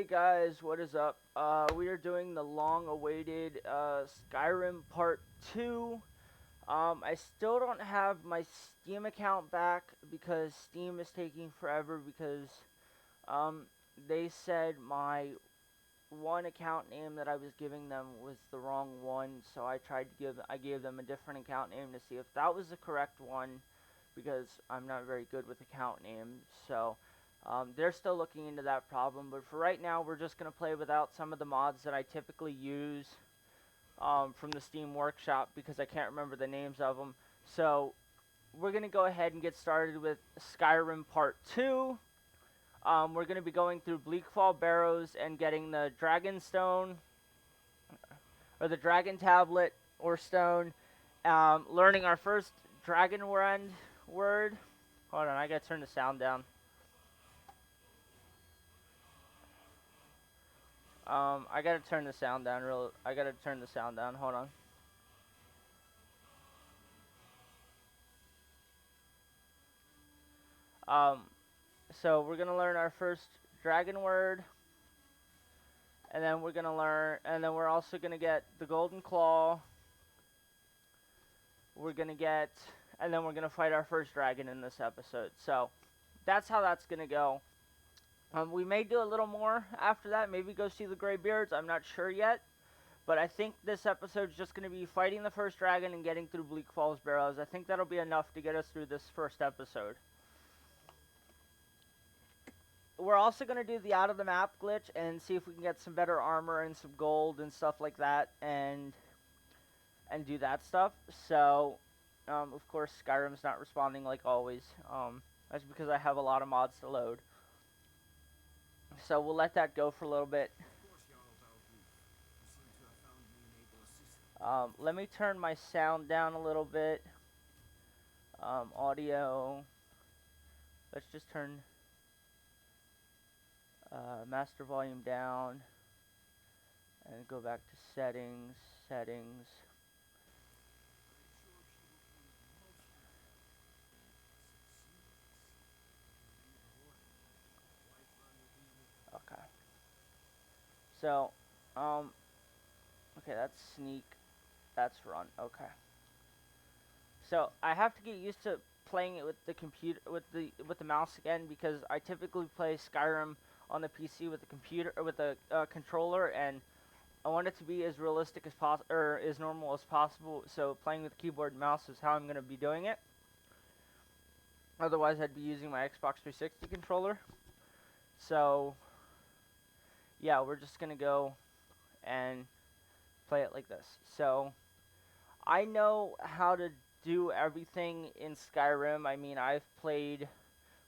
Hey guys, what is up? We are doing the long-awaited Skyrim Part 2. I still don't have my Steam account back because Steam is taking forever because um, they said my one account name that I was giving them was the wrong one, so I gave them a different account name to see if that was the correct one because I'm not very good with account names. So they're still looking into that problem, but for right now, we're just going to play without some of the mods that I typically use from the Steam Workshop because I can't remember the names of them. So we're going to go ahead and get started with Skyrim Part 2. We're going to be going through Bleak Barrows and getting the Dragon Stone, or the Dragon Tablet, or Stone, learning our first Dragon word. Hold on, I gotta turn the sound down. I gotta turn the sound down. I gotta turn the sound down. Hold on. Um, so we're gonna learn our first dragon word, and then we're also gonna get the golden claw. We're gonna get, and then we're gonna fight our first dragon in this episode. So that's how that's gonna go. We may do a little more after that. Maybe go see the Greybeards. I'm not sure yet. But I think this episode's just going to be fighting the first dragon and getting through Bleak Falls Barrows. I think that'll be enough to get us through this first episode. We're also going to do the out of the map glitch and see if we can get some better armor and some gold and stuff like that and do that stuff. So, of course, Skyrim's not responding like always. That's because I have a lot of mods to load. So we'll let that go for a little bit. Let me turn my sound down a little bit. Audio. Let's just turn master volume down and go back to settings. Okay. So, okay, that's sneak. That's run. Okay. So I have to get used to playing it with the computer, with the mouse again, because I typically play Skyrim on the PC with the computer, or with the controller, and I want it to be as realistic as possible, or as normal as possible. So playing with keyboard and mouse is how I'm going to be doing it. Otherwise, I'd be using my Xbox 360 controller. So yeah, we're just gonna go and play it like this. So I know how to do everything in Skyrim. I mean, I've played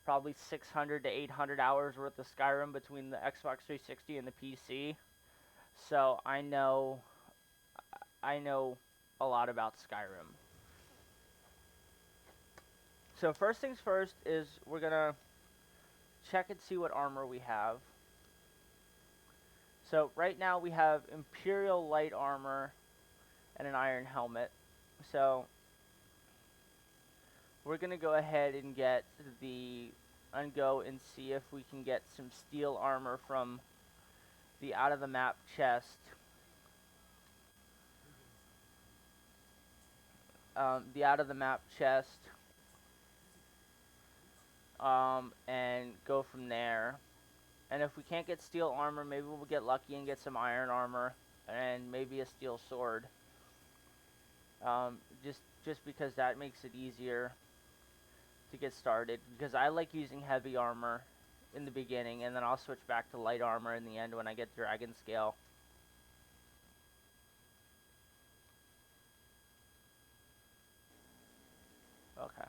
probably 600 to 800 hours worth of Skyrim between the Xbox 360 and the PC. So I know a lot about Skyrim. So first things first is we're gonna check and see what armor we have. So right now we have Imperial light armor and an iron helmet. So we're gonna go ahead and go and see if we can get some steel armor from the out of the map chest. The out of the map chest. And go from there. And if we can't get steel armor, maybe we'll get lucky and get some iron armor and maybe a steel sword. Just because that makes it easier to get started, because I like using heavy armor in the beginning, and then I'll switch back to light armor in the end when I get dragon scale. Okay.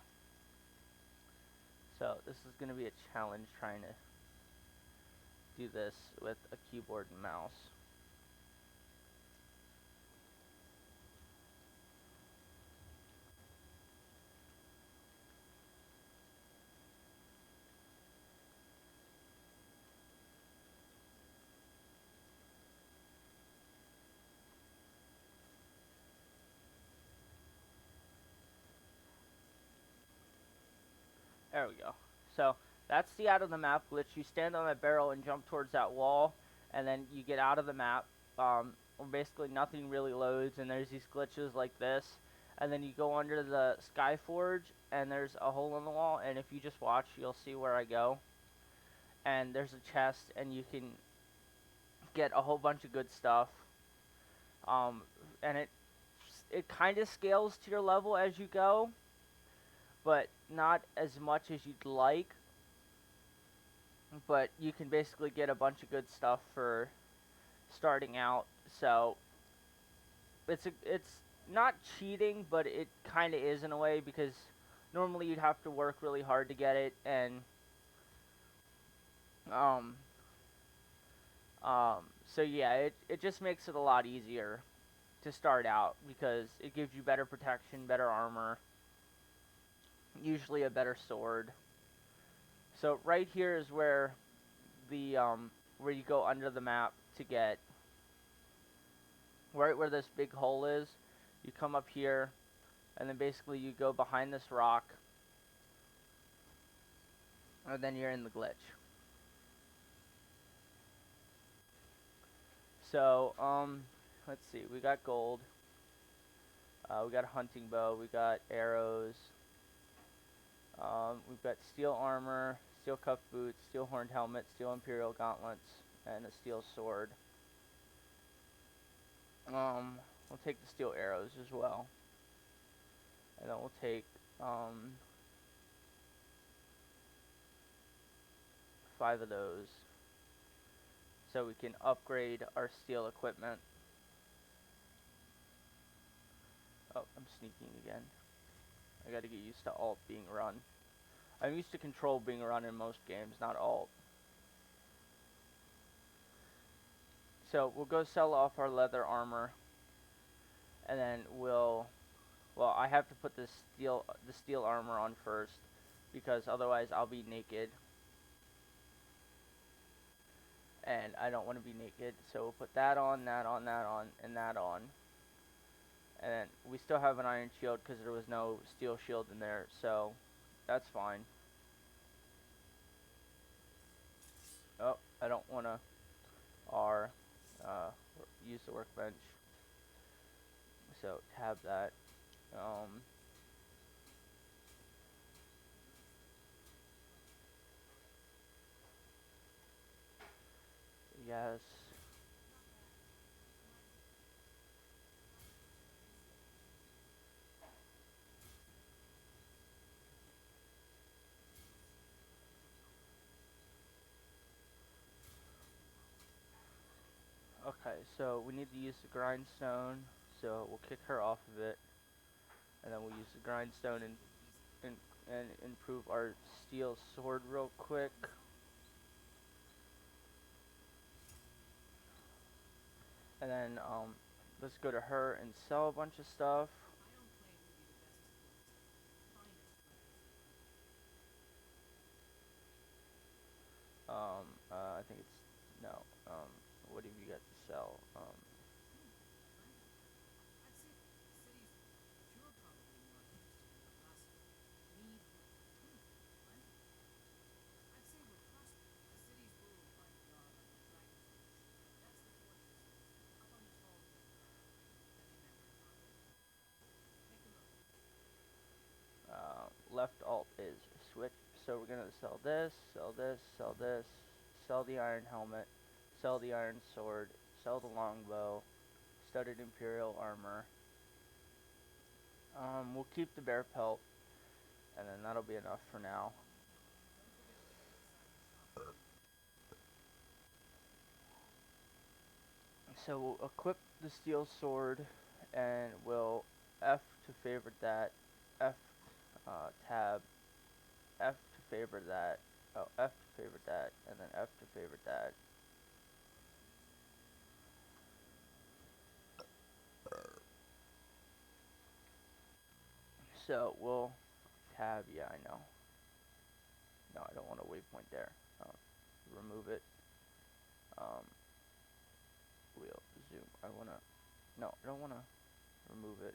So this is going to be a challenge trying to do this with a keyboard and mouse. There we go. So that's the out of the map glitch. You stand on that barrel and jump towards that wall, and then you get out of the map. Where basically nothing really loads, and there's these glitches like this, and then you go under the Sky Forge, and there's a hole in the wall, and if you just watch, you'll see where I go. And there's a chest, and you can get a whole bunch of good stuff. Um, and it kind of scales to your level as you go, but not as much as you'd like. But you can basically get a bunch of good stuff for starting out. So it's not cheating, but it kind of is in a way, because normally you'd have to work really hard to get it, and um so yeah, it just makes it a lot easier to start out, because it gives you better protection, better armor, usually a better sword. So right here is where the where you go under the map to get, right where this big hole is. You come up here, and then basically you go behind this rock, and then you're in the glitch. So let's see, we got gold, we got a hunting bow, we got arrows, we've got steel armor, steel cuff boots, steel horned helmet, steel imperial gauntlets, and a steel sword. We'll take the steel arrows as well, and then we'll take 5 of those, so we can upgrade our steel equipment. Oh, I'm sneaking again. I gotta get used to alt being run. I'm used to control being run in most games, not alt. So we'll go sell off our leather armor, and then well, I have to put the steel armor on first, because otherwise I'll be naked, and I don't want to be naked. So we'll put that on, that on, that on, and that on. And then we still have an iron shield because there was no steel shield in there, so that's fine. Oh, I don't want to use the workbench, so tab that. Yes. Okay, so we need to use the grindstone, so we'll kick her off of it, and then we'll use the grindstone and improve our steel sword real quick. And then let's go to her and sell a bunch of stuff. I think it's no. What have you got to sell? Left alt is switch. So we're gonna sell this, sell this, sell this, sell the iron helmet, sell the iron sword, sell the longbow, studded imperial armor. We'll keep the bear pelt, and then that'll be enough for now. So we'll equip the steel sword, and we'll F to favorite that, F tab, F to favorite that, oh, F to favorite that, and then F to favorite that. So we'll tab, yeah, I know. No, I don't want a waypoint there. Remove it. We'll zoom. No, I don't wanna remove it.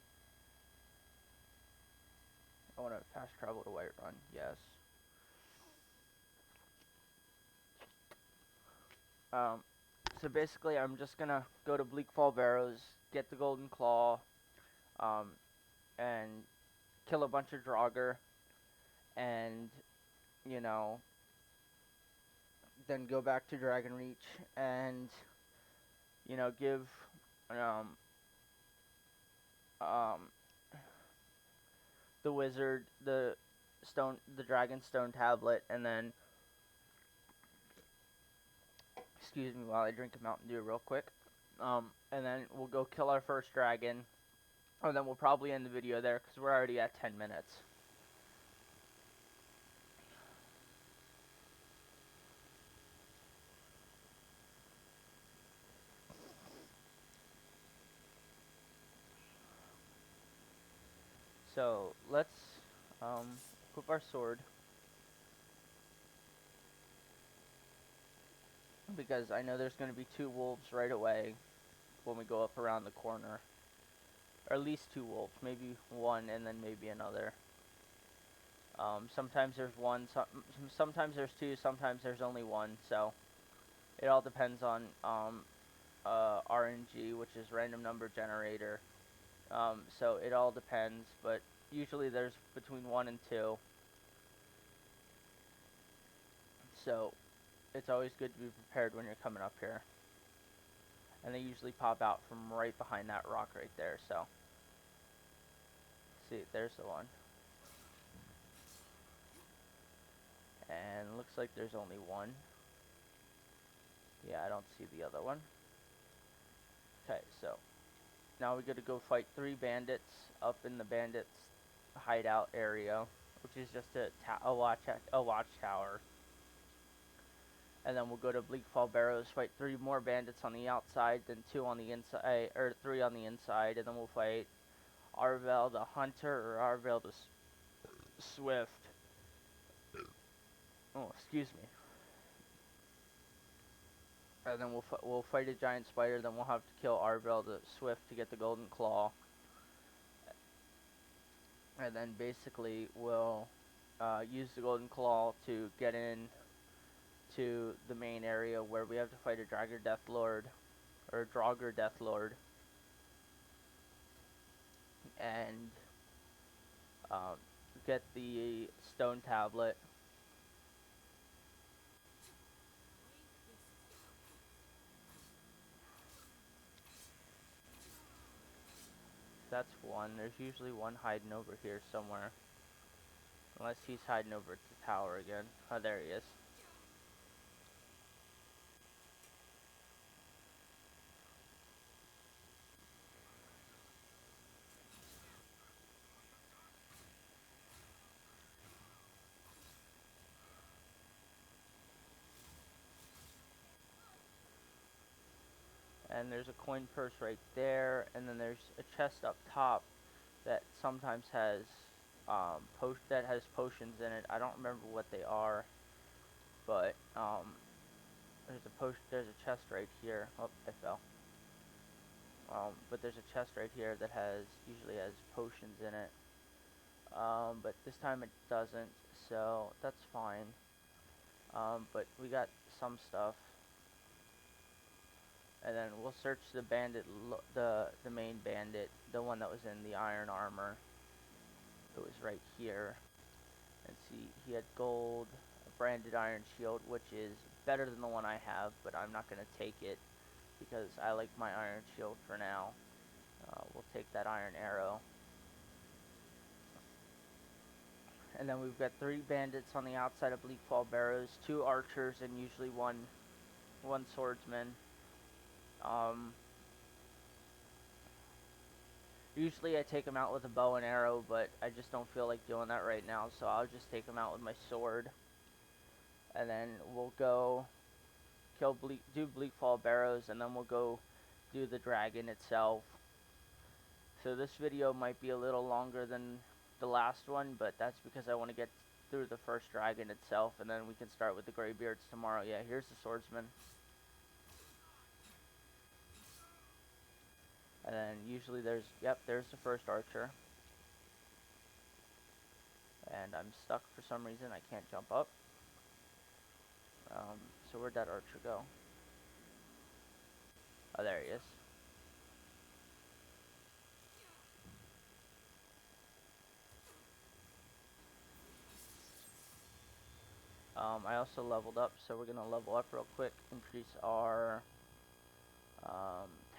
I wanna fast travel to Whiterun, yes. So basically, I'm just gonna go to Bleak Barrows, get the golden claw, um, and kill a bunch of Draugr, and you know, then go back to Dragonreach and give um um the wizard the dragon stone tablet, and then excuse me while I drink a Mountain Dew real quick. And then we'll go kill our first dragon, and then we'll probably end the video there because we're already at 10 minutes. So let's equip our sword, because I know there's going to be 2 wolves right away when we go up around the corner. Or at least 2 wolves, maybe 1 and then maybe another. Sometimes there's 1, sometimes there's 2, sometimes there's only 1, so it all depends on RNG, which is random number generator. So it all depends, but usually there's between 1 and 2. So it's always good to be prepared when you're coming up here. And they usually pop out from right behind that rock right there, so. See, there's the one. And looks like there's only 1. Yeah, I don't see the other one. Okay, so now we got to go fight 3 bandits up in the bandits' hideout area, which is just a watchtower. And then we'll go to Bleak Barrows, fight 3 more bandits on the outside, then 2 on the inside, or 3 on the inside, and then we'll fight Arvel the Hunter, or Arvel the Swift. Oh, excuse me. And then we'll fight a giant spider. Then we'll have to kill Arvel the Swift to get the golden claw. And then basically we'll use the golden claw to get in to the main area where we have to fight a Draugr Death Lord, or Draugr Death Lord, and get the stone tablet. That's 1. There's usually 1 hiding over here somewhere. Unless he's hiding over at the tower again. Oh, there he is. And there's a coin purse right there, and then there's a chest up top that sometimes has potions in it. I don't remember what they are, but there's a chest right here. Oh, I fell. But there's a chest right here that usually has potions in it. But this time it doesn't, so that's fine. But we got some stuff. And then we'll search the bandit, the main bandit, the one that was in the iron armor. It was right here. And see, he had gold, a branded iron shield, which is better than the one I have, but I'm not going to take it because I like my iron shield for now. We'll take that iron arrow. And then we've got 3 bandits on the outside of Bleak Barrows, 2 archers, and usually one swordsman. Usually I take them out with a bow and arrow, but I just don't feel like doing that right now, so I'll just take them out with my sword. And then we'll go do Bleak Barrows, and then we'll go do the dragon itself. So this video might be a little longer than the last one, but that's because I want to get through the first dragon itself, and then we can start with the Greybeards tomorrow. Yeah, here's the swordsman. And then usually there's the first archer. And I'm stuck for some reason, I can't jump up. So where'd that archer go? Oh, there he is. I also leveled up, so we're gonna level up real quick. Increase our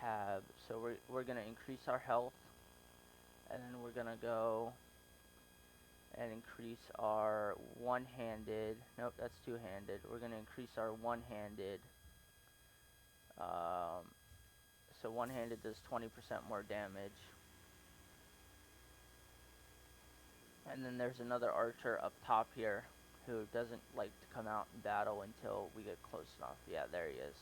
tab. So we're gonna increase our health, and then we're gonna go and increase our one-handed. Nope, that's two-handed. We're gonna increase our one-handed. Um, so one-handed does 20% more damage. And then there's another archer up top here who doesn't like to come out in battle until we get close enough. Yeah, there he is.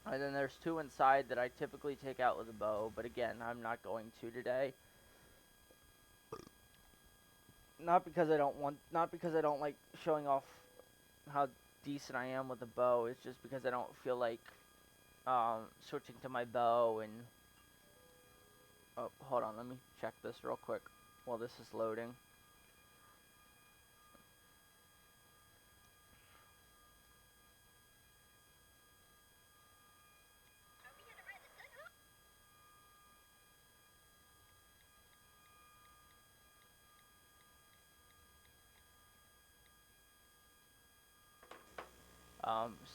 And then there's two inside that I typically take out with a bow, but again, I'm not going to today. Not because I don't want, not because I don't like showing off how decent I am with a bow. It's just because I don't feel like switching to my bow and. Oh, hold on, let me check this real quick while this is loading.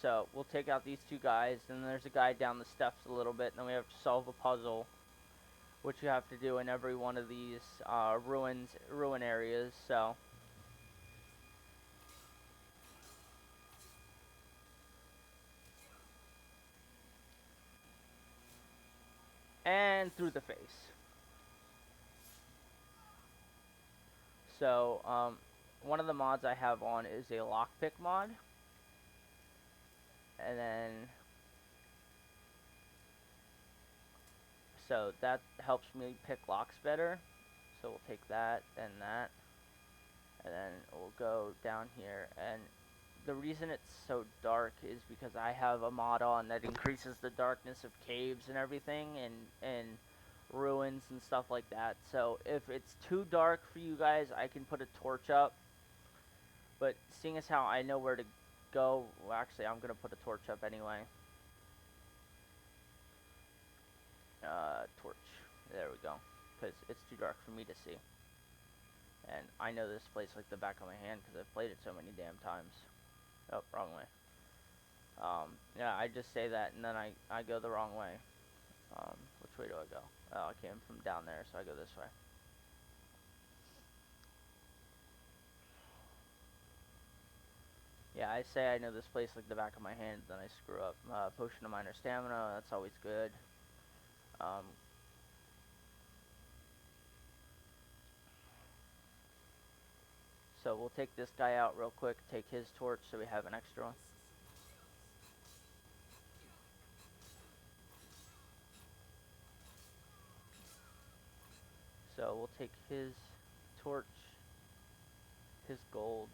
So we'll take out these two guys, and there's a guy down the steps a little bit, and then we have to solve a puzzle, which you have to do in every one of these ruin areas. So, and through the face. So, one of the mods I have on is a lockpick mod, and then so that helps me pick locks better. So we'll take that and that, and then we'll go down here. And the reason it's so dark is because I have a mod on that increases the darkness of caves and everything, and ruins and stuff like that. So if it's too dark for you guys, I can put a torch up. But seeing as how I know where to go, well, actually, I'm gonna put a torch up anyway. Torch. There we go. Because it's too dark for me to see. And I know this place like the back of my hand because I've played it so many damn times. Oh, wrong way. Yeah, I just say that and then I go the wrong way. Which way do I go? Oh, I came from down there, so I go this way. Yeah, I say I know this place like the back of my hand, then I screw up. Potion of minor stamina, that's always good. So we'll take this guy out real quick, take his torch so we have an extra one. So we'll take his torch, his gold,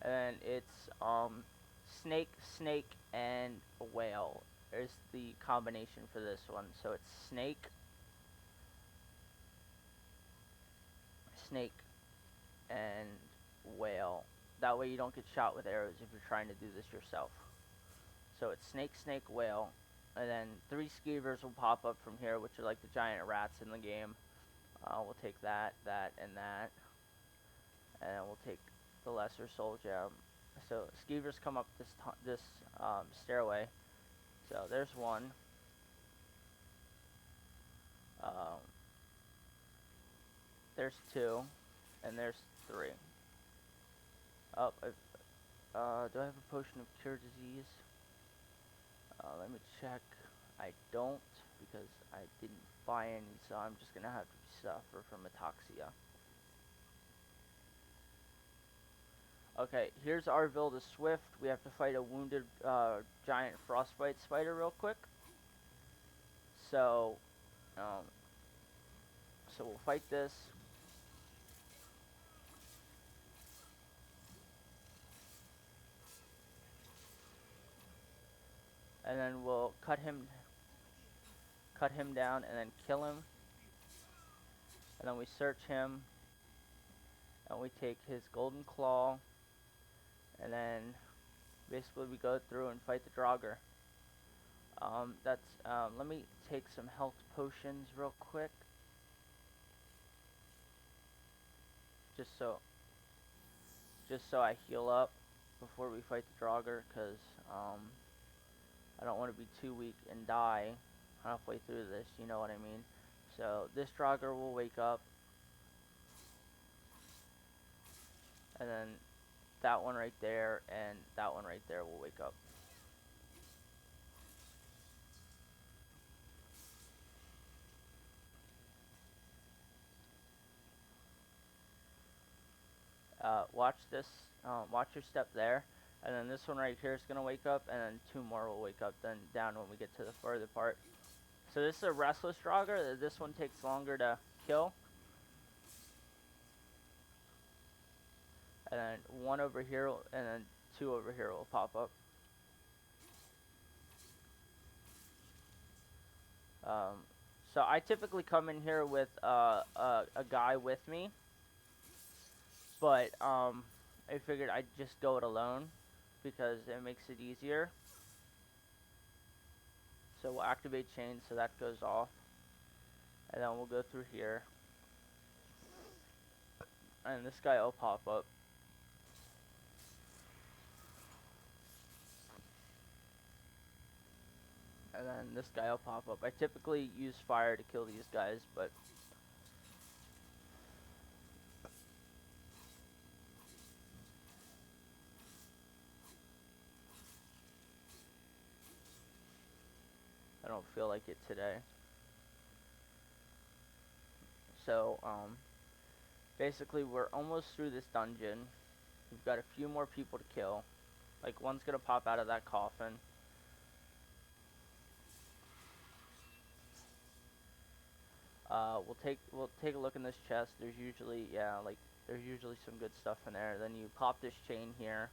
and it's snake, snake, and a whale is the combination for this one. So it's snake, snake, and whale. That way you don't get shot with arrows if you're trying to do this yourself. So it's snake, snake, whale, and then 3 skeevers will pop up from here, which are like the giant rats in the game. We'll take that, that, and that, and then we'll take the lesser soul gem. So skeevers come up this stairway. So there's one. Um, there's 2, and there's 3. Oh, do I have a potion of cure disease? Let me check. I don't, because I didn't buy any, so I'm just gonna have to suffer from ataxia. Okay, here's Arville the Swift. We have to fight a wounded giant frostbite spider real quick. So, so we'll fight this. And then we'll cut him down and then kill him. and then we search him, and we take his golden claw, and then basically we go through and fight the Draugr. Let me take some health potions real quick, just so I heal up before we fight the Draugr, because I don't want to be too weak and die halfway through this, you know what I mean? So this Draugr will wake up, and then that one right there and that one right there will wake up. Watch this, watch your step there, and then this one right here is going to wake up, and then 2 more will wake up then down when we get to the further part. So this is a restless Draugr. This one takes longer to kill. And then 1 over here, and then 2 over here will pop up. So I typically come in here with a guy with me, but I figured I'd just go it alone because it makes it easier. So we'll activate chain, so that goes off, and then we'll go through here, and this guy will pop up. And then this guy will pop up. I typically use fire to kill these guys, but I don't feel like it today. So, basically we're almost through this dungeon. We've got a few more people to kill. Like, one's gonna pop out of that coffin. We'll take a look in this chest. There's usually some good stuff in there. Then you pop this chain here,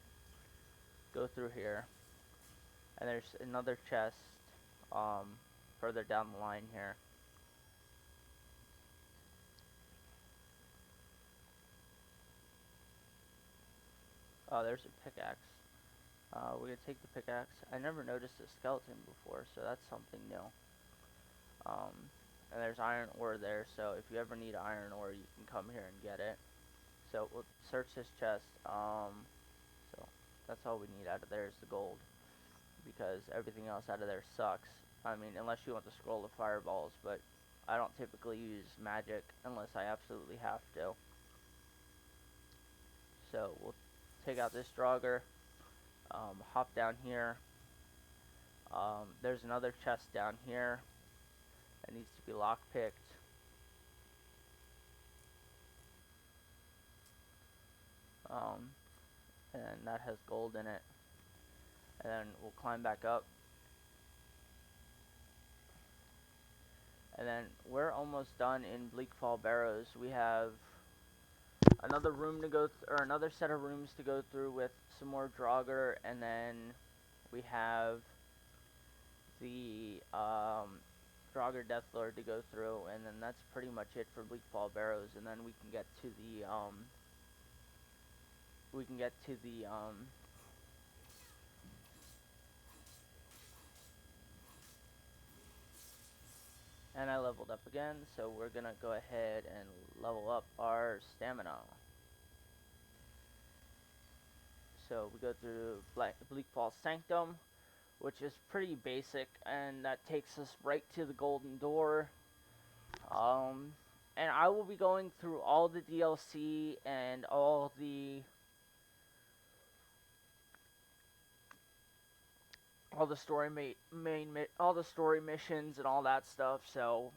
go through here, and there's another chest further down the line here. Oh, there's a pickaxe. We're gonna take the pickaxe. I never noticed a skeleton before, so that's something new. And there's iron ore there, so if you ever need iron ore, you can come here and get it. So we'll search this chest. So that's all we need out of there is the gold, because everything else out of there sucks. I mean, unless you want the scroll of fireballs, but I don't typically use magic unless I absolutely have to. So we'll take out this Draugr, hop down here. There's another chest down here that needs to be lockpicked. And that has gold in it. And then we'll climb back up. And then we're almost done in Bleak Barrows. We have another room to go, or another set of rooms to go through with some more Draugr, and then we have the Draugr Deathlord to go through, and then that's pretty much it for Bleak Barrows. And then we can get to the and I leveled up again, so we're gonna go ahead and level up our stamina. So we go through Bleak Sanctum, which is pretty basic, and that takes us right to the Golden Door. And I will be going through all the DLC and all the story all the story missions and all that stuff. So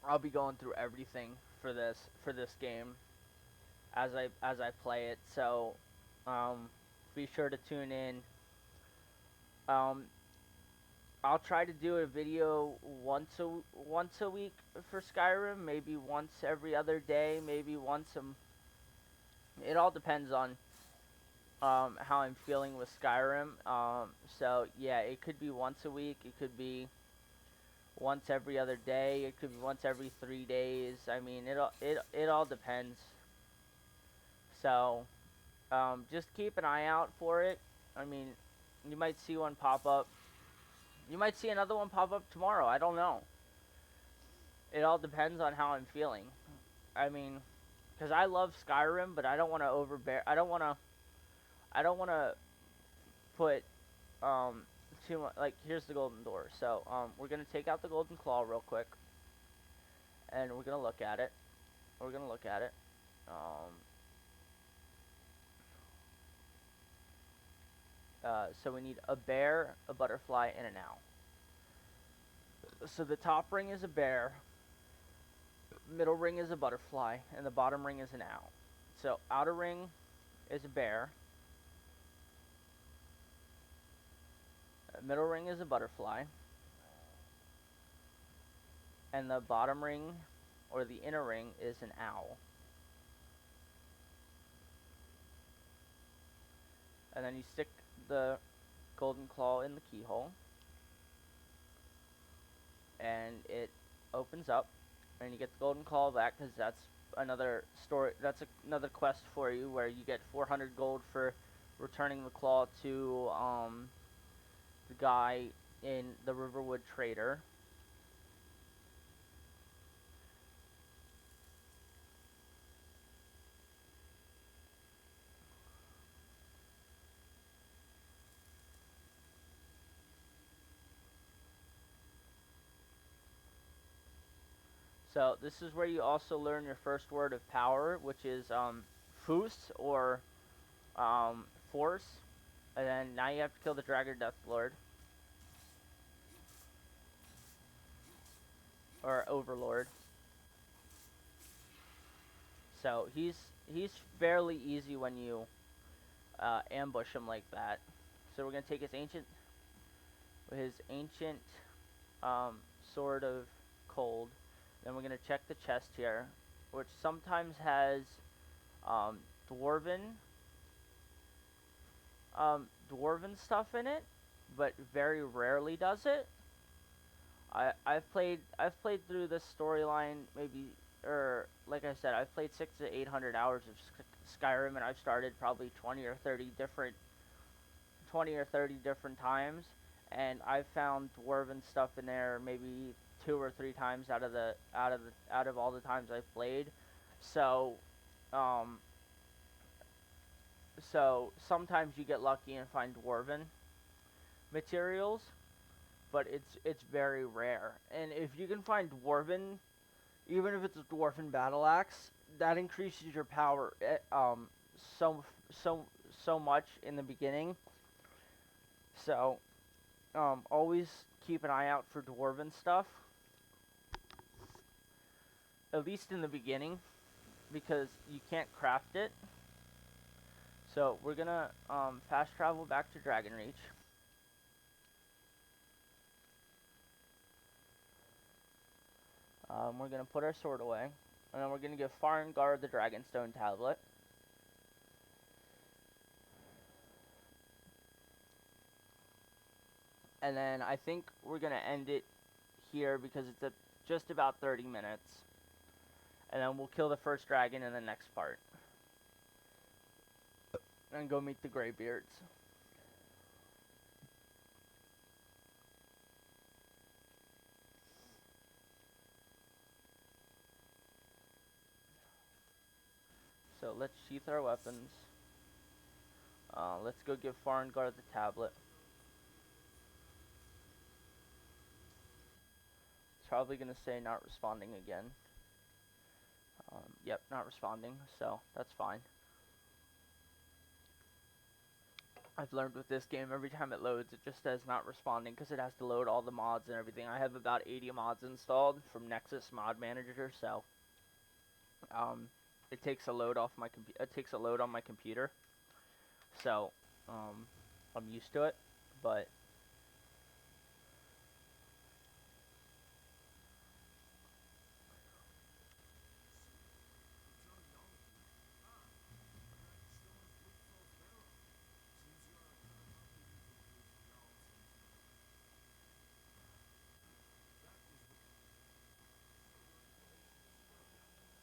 I'll be going through everything for this game as I play it. So be sure to tune in. I'll try to do a video once a week for Skyrim, maybe once every other day, maybe once it all depends on how I'm feeling with Skyrim. So yeah, it could be once a week, it could be once every other day. It could be once every 3 days. I mean, it all depends. So, just keep an eye out for it. I mean, you might see one pop up. You might see another one pop up tomorrow. I don't know. It all depends on how I'm feeling. I mean, because I love Skyrim, but I don't want to overbear. I don't want to. I don't want to put too much. Like, here's the golden door. So we're gonna take out the golden claw real quick, and we're gonna look at it. We're gonna look at it. Um, so we need a bear, a butterfly, and an owl. So the top ring is a bear, middle ring is a butterfly, and the bottom ring is an owl. So outer ring is a bear, middle ring is a butterfly, and the bottom ring, or the inner ring, is an owl. And then you stick the golden claw in the keyhole, and it opens up, and you get the golden claw back, because that's another story. That's another quest for you, where you get 400 gold for returning the claw to the guy in the Riverwood Trader. So this is where you also learn your first word of power, which is Foos, or force. And then now you have to kill the Dragon Death Lord, or Overlord. So he's fairly easy when you ambush him like that. So we're gonna take his ancient um, sword of cold. Then we're gonna check the chest here, which sometimes has um, dwarven dwarven stuff in it, but very rarely does it. I've played through this storyline, maybe, or like I said, I've played 600 to 800 hours of Skyrim, and I've started probably 20 or 30 different times, and I've found dwarven stuff in there maybe 2 or 3 times out of all the times I've played. So, um, so sometimes you get lucky and find dwarven materials, but it's very rare. And if you can find dwarven, even if it's a dwarven battle axe, that increases your power so so so much in the beginning. So always keep an eye out for dwarven stuff, at least in the beginning, because you can't craft it. So we're gonna fast travel back to Dragonreach. We're gonna put our sword away, and then we're gonna give Farengar the Dragonstone tablet. And then I think we're gonna end it here, because it's at just about 30 minutes. And then we'll kill the first dragon in the next part. And go meet the Greybeards. So let's sheath our weapons. Let's go give Farengar the tablet. It's probably gonna say not responding again. Yep, not responding, so that's fine. I've learned with this game, every time it loads, it just says not responding, because it has to load all the mods and everything. I have about 80 mods installed from Nexus Mod Manager, so it takes a load off my it takes a load on my computer. So I'm used to it, but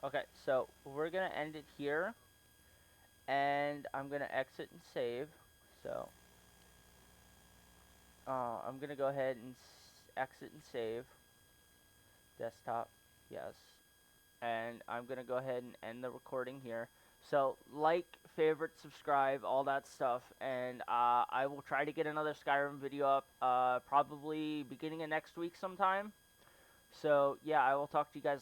Okay, so we're gonna end it here, and I'm gonna exit and save. So I'm gonna go ahead and exit and save. Desktop, yes. And I'm gonna go ahead and end the recording here. So like, favorite, subscribe, all that stuff, and I will try to get another Skyrim video up, probably beginning of next week sometime. So yeah, I will talk to you guys later.